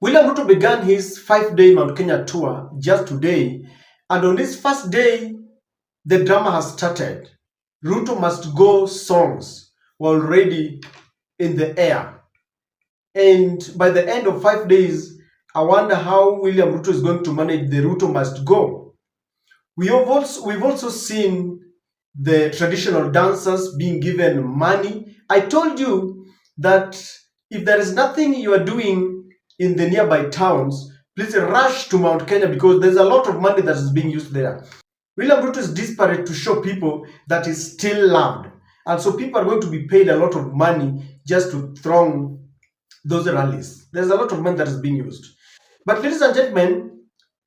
William Ruto began his 5-day Mount Kenya tour just today, and on this first day, the drama has started. Ruto must go songs were already in the air. And by the end of 5 days, I wonder how William Ruto is going to manage the Ruto must go. We've also seen the traditional dancers being given money. I told you that if there is nothing you are doing in the nearby towns, please rush to Mount Kenya because there's a lot of money that is being used there. William Ruto is desperate to show people that he's still loved. And so people are going to be paid a lot of money just to throng those rallies. There's a lot of money that is being used. But ladies and gentlemen,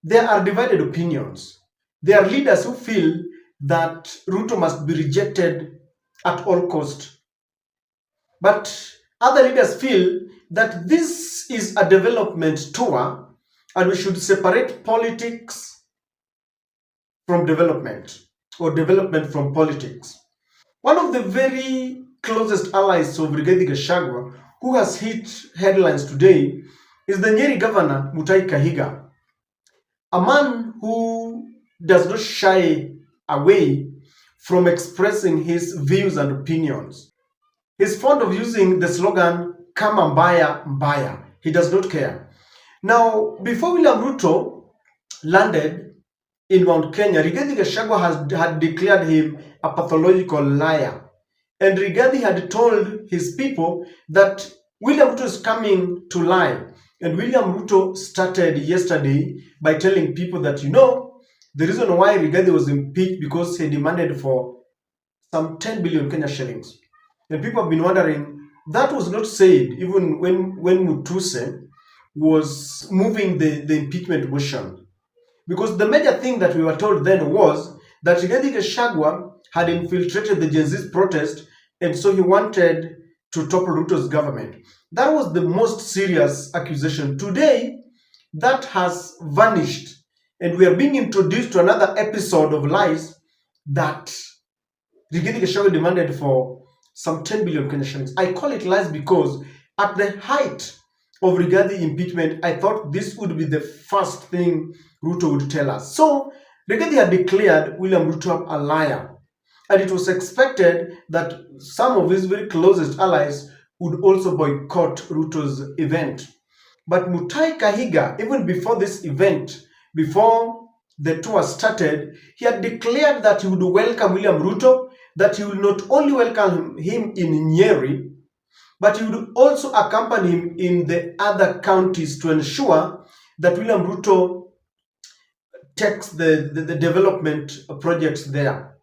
there are divided opinions. There are leaders who feel that Ruto must be rejected at all cost. But other leaders feel that this is a development tour and we should separate politics from development or development from politics. One of the very closest allies of Rigathi Gachagua, who has hit headlines today, is the Nyeri governor, Mutahi Kahiga, a man who does not shy away from expressing his views and opinions. He's fond of using the slogan, Kama mbaya mbaya. He does not care. Now, before William Ruto landed in Mount Kenya, Rigathi Gachagua had declared him a pathological liar. And Rigathi had told his people that William Ruto is coming to lie. And William Ruto started yesterday by telling people that, the reason why Rigathi was impeached because he demanded for some 10 billion Kenya shillings. And people have been wondering, that was not said even when Mutuse was moving the impeachment motion. Because the major thing that we were told then was that Rigathi Gachagua had infiltrated the Gen Z protest, and so he wanted to topple Ruto's government. That was the most serious accusation. Today, that has vanished, and we are being introduced to another episode of lies that Rigathi Gachagua demanded for some 10 billion Kenya shillings. I call it lies because at the height of Rigathi impeachment, I thought this would be the first thing Ruto would tell us. So, Rigathi had declared William Ruto a liar. And it was expected that some of his very closest allies would also boycott Ruto's event. But Mutahi Kahiga, even before this event, before the tour started, he had declared that he would welcome William Ruto, that he would not only welcome him in Nyeri, but he would also accompany him in the other counties to ensure that William Ruto takes the development projects there.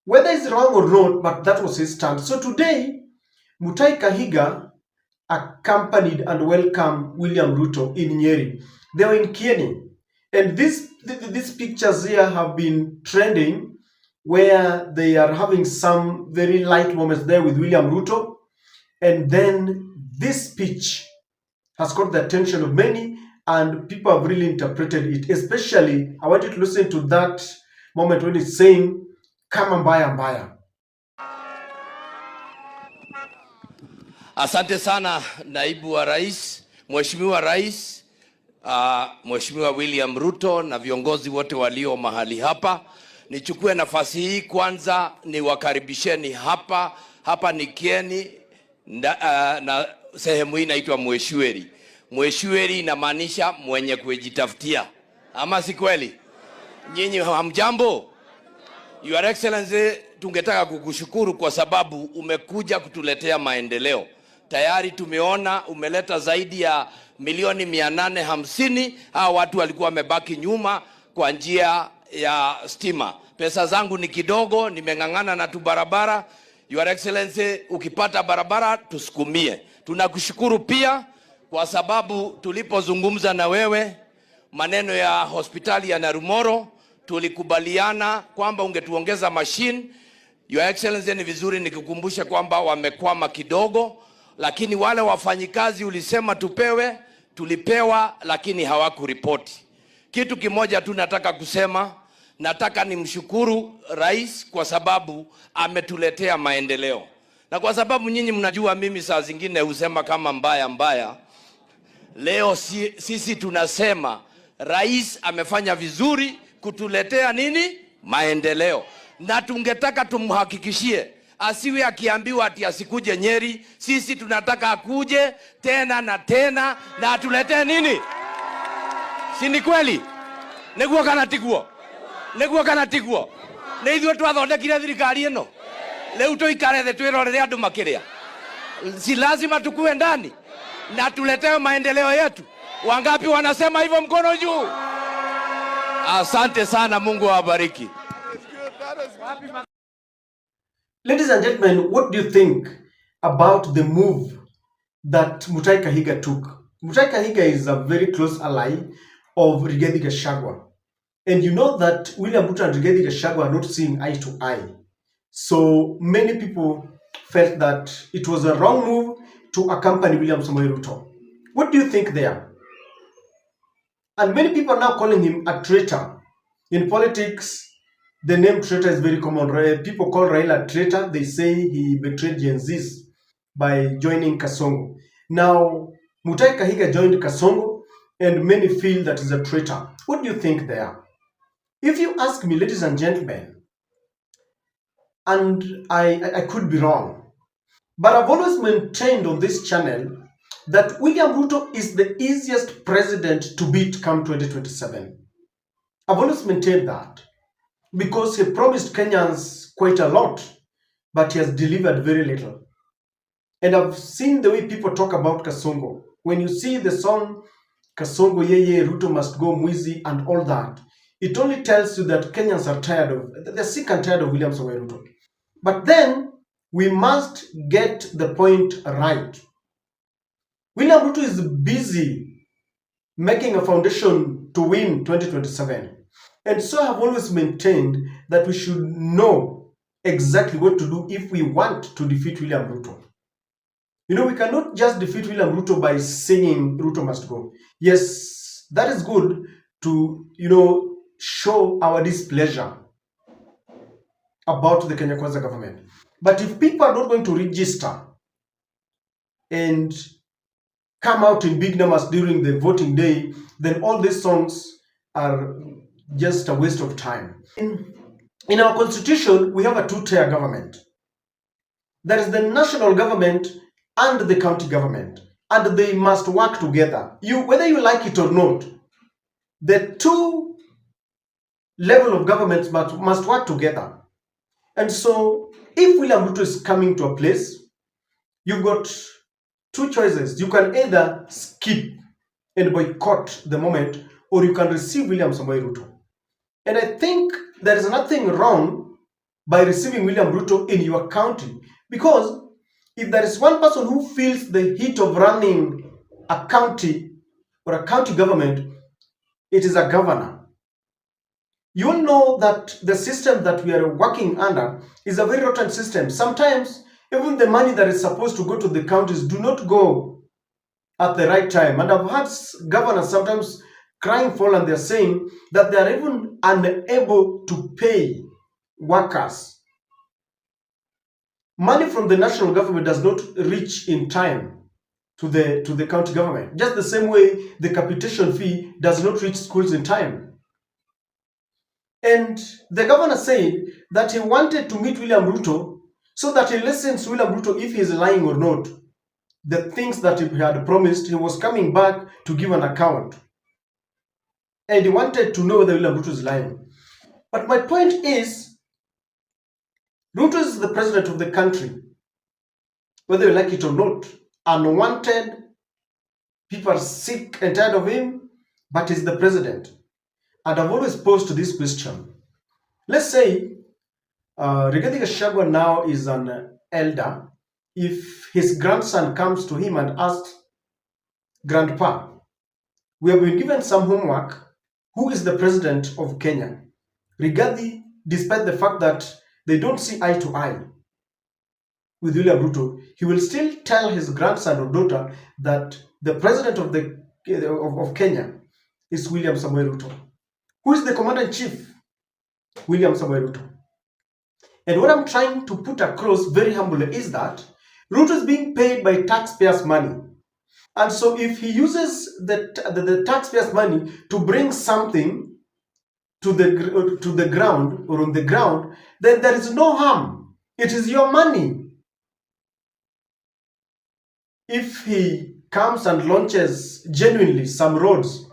Whether it's wrong or not, but that was his stand. So today, Mutahi Kahiga accompanied and welcomed William Ruto in Nyeri. They were in Kieni. And these pictures here have been trending where they are having some very light moments there with William Ruto. And then this speech has caught the attention of many and people have really interpreted it. Especially, I want you to listen to that moment when it's saying, Kama mbaya mbaya. Asante sana naibu wa rais, mheshimiwa rais, mheshimiwa William Ruto na viongozi wote walio mahali hapa. Nichukue nafasi hii kwanza niwakaribisheni hapa. Hapa ni Kieni na sehemu hii inaitwa Mweshweri. Mweshweri inamaanisha mwenye kujitafutia. Ama si kweli? Nyinyi hamjambo? Your Excellency, tungetaka kukushukuru kwa sababu umekuja kutuletea maendeleo. Tayari tumeona umeleta zaidi ya milioni 850. Hao watu walikuwa wamebaki nyuma kwa njia ya stima. Pesa zangu ni kidogo, nimengangana na tu barabara. Your Excellency, ukipata barabara tusukumie. Tunakushukuru pia kwa sababu tulipozungumza na wewe maneno ya hospitali ya Narumoro, tulikubaliana kwamba ungetuongeza machine. Your Excellency, ni vizuri nikikukumbusha kwamba wamekwama kidogo, lakini wale wafanyikazi ulisema tupewe, tulipewa, lakini hawakuripoti. Kitu kimoja tu nataka kusema, nataka nimshukuru rais kwa sababu ametuletea maendeleo. Na kwa sababu nyinyi mnajua mimi saa zingine husema kama mbaya mbaya, Leo sisi tunasema rais amefanya vizuri kutuletea nini? Maendeleo. Na tungetaka tumhakikishie asiwe akiambiwa ati asikuje Nyeri. Sisi tunataka akuje tena na tena na atuletee nini? Si ni kweli? Niguo kana tiguo? Niguo kana tiguo? Nĩ ithuĩ twathondekire thirikari ĩno? Rĩu tũikare thĩ twĩrorere andũ makĩrĩa? Si lazima tukue ndani na tuletewe maendeleo yetu. Wangapi wanasema hivyo? Mkono juu. Asante sana, Mungu awabariki. Ladies and gentlemen, what do you think about the move that Mutahi Kahiga took? Mutahi Kahiga is a very close ally of Rigathi Gachagua. And you know that William Ruto and Rigathi Gachagua are not seeing eye to eye. So many people felt that it was a wrong move to accompany William Samoei Ruto. What do you think there? And many people are now calling him a traitor. In politics, the name traitor is very common. People call Raila a traitor. They say he betrayed Gen Zs by joining Kasongo. Now, Mutahi Kahiga joined Kasongo, and many feel that he's a traitor. What do you think there? If you ask me, ladies and gentlemen, and I could be wrong, but I've always maintained on this channel that William Ruto is the easiest president to beat come 2027. I've always maintained that because he promised Kenyans quite a lot, but he has delivered very little. And I've seen the way people talk about Kasongo. When you see the song Kasongo Yeye, Ruto must go Mwizi and all that, it only tells you that Kenyans are tired of, they're sick and tired of William Samoei Ruto. But then we must get the point right. William Ruto is busy making a foundation to win 2027. And so I have always maintained that we should know exactly what to do if we want to defeat William Ruto. You know, we cannot just defeat William Ruto by singing Ruto must go. Yes, that is good to, show our displeasure about the Kenya Kwanza government. But if people are not going to register and come out in big numbers during the voting day, then all these songs are just a waste of time. In our constitution, we have a two-tier government. There is the national government and the county government, and they must work together. Whether you like it or not, the two level of governments must work together. And so, if William Ruto is coming to a place, you've got two choices. You can either skip and boycott the moment, or you can receive William Samoei Ruto. And I think there is nothing wrong by receiving William Ruto in your county, because if there is one person who feels the heat of running a county or a county government, it is a governor. You all know that the system that we are working under is a very rotten system. Sometimes even the money that is supposed to go to the counties do not go at the right time. And I've had governors sometimes crying for, and they're saying that they are even unable to pay workers. Money from the national government does not reach in time to the county government. Just the same way the capitation fee does not reach schools in time. And the governor said that he wanted to meet William Ruto so that he listens to William Ruto if he is lying or not. The things that he had promised, he was coming back to give an account. And he wanted to know whether William Ruto is lying. But my point is, Ruto is the president of the country. Whether you like it or not, unwanted, people are sick and tired of him, but he's the president. And I've always posed this question. Let's say Rigathi Gachagua now is an elder. If his grandson comes to him and asks, Grandpa, we have been given some homework. Who is the president of Kenya? Rigathi, despite the fact that they don't see eye to eye with William Ruto, he will still tell his grandson or daughter that the president of Kenya is William Samoei Ruto. Who is the commander-in-chief? William Samoei Ruto. And what I'm trying to put across very humbly is that Ruto is being paid by taxpayers' money. And so if he uses the taxpayers' money to bring something to the ground or on the ground, then there is no harm. It is your money. If he comes and launches genuinely some roads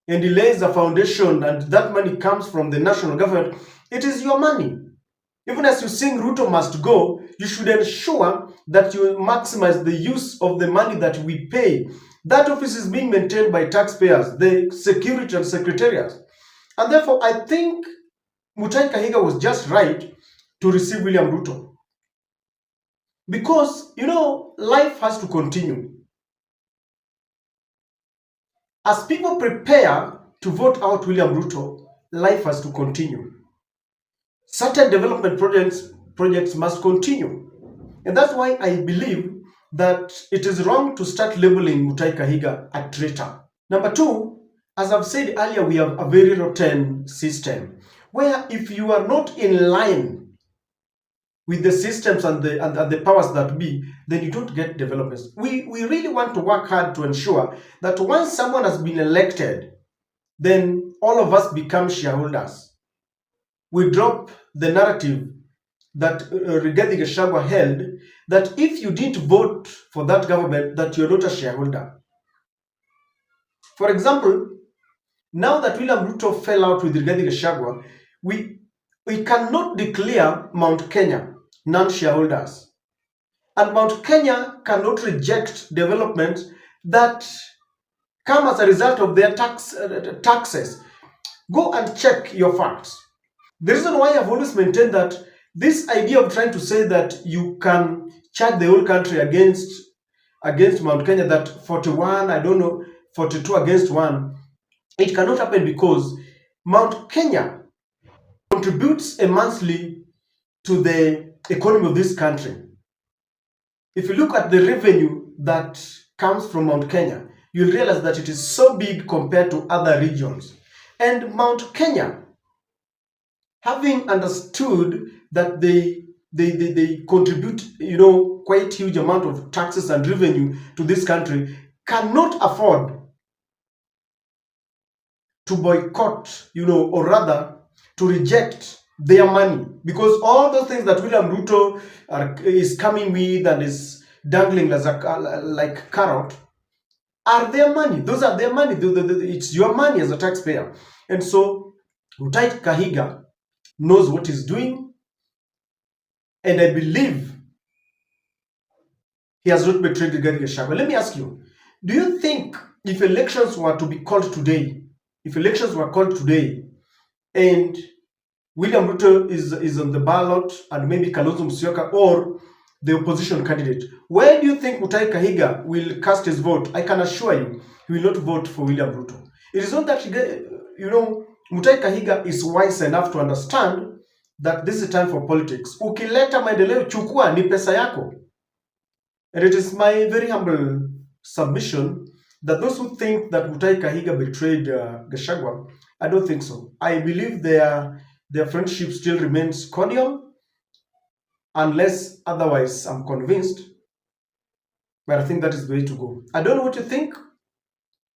and he lays a foundation and that money comes from the national government, it is your money. Even as you sing Ruto must go, you should ensure that you maximize the use of the money that we pay. That office is being maintained by taxpayers, the security and secretariat. And therefore, I think Mutahi Kahiga was just right to receive William Ruto. Because, life has to continue. As people prepare to vote out William Ruto, life has to continue. Certain development projects must continue. And that's why I believe that it is wrong to start labeling Mutahi Kahiga a traitor. Number two, as I've said earlier, we have a very rotten system where if you are not in line with the systems and the powers that be, then you don't get developments. We really want to work hard to ensure that once someone has been elected, then all of us become shareholders. We drop the narrative that Rigathi Gachagua held, that if you didn't vote for that government, that you're not a shareholder. For example, now that William Ruto fell out with Rigathi Gachagua, we cannot declare Mount Kenya non-shareholders. And Mount Kenya cannot reject developments that come as a result of their taxes. Go and check your facts. The reason why I've always maintained that this idea of trying to say that you can charge the whole country against Mount Kenya, that 41, 42 against 1, it cannot happen because Mount Kenya contributes immensely to the economy of this country. If you look at the revenue that comes from Mount Kenya, you'll realize that it is so big compared to other regions. And Mount Kenya, having understood that they contribute, quite huge amount of taxes and revenue to this country, cannot afford to boycott, or rather to reject their money, because all those things that William Ruto is coming with and is dangling as like carrot are their money. Those are their money. It's your money as a taxpayer. And so Mutahi Kahiga knows what he's doing, and I believe he has not betrayed Rigathi Gachagua. Let me ask you, do you think if elections were called today, and William Ruto is on the ballot and maybe Kalonzo Musyoka or the opposition candidate, where do you think Mutahi Kahiga will cast his vote? I can assure you, he will not vote for William Ruto. It is not that, Mutahi Kahiga is wise enough to understand that this is time for politics. Ukileta maendeleo, chukua, ni pesa yako. And it is my very humble submission that those who think that Mutahi Kahiga betrayed Gachagua, I don't think so. I believe their friendship still remains cordial, unless otherwise I'm convinced. But I think that is the way to go. I don't know what you think.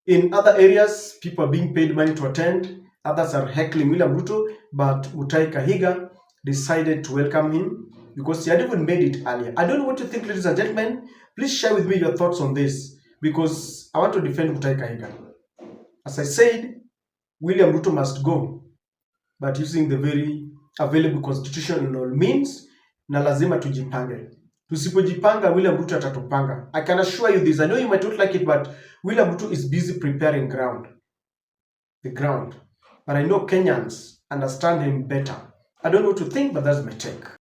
In other areas, people are being paid money to attend. Others are heckling William Ruto, but Mutahi Kahiga decided to welcome him because he had even made it earlier. I don't know what you think, ladies and gentlemen. Please share with me your thoughts on this, because I want to defend Mutahi Kahiga. As I said, William Ruto must go, but using the very available constitutional means, na lazima tujipange. Tusipojipanga, William Ruto atatupanga. I can assure you this. I know you might not like it, but William Ruto is busy preparing the ground. But I know Kenyans understand him better. I don't know what to think, but that's my take.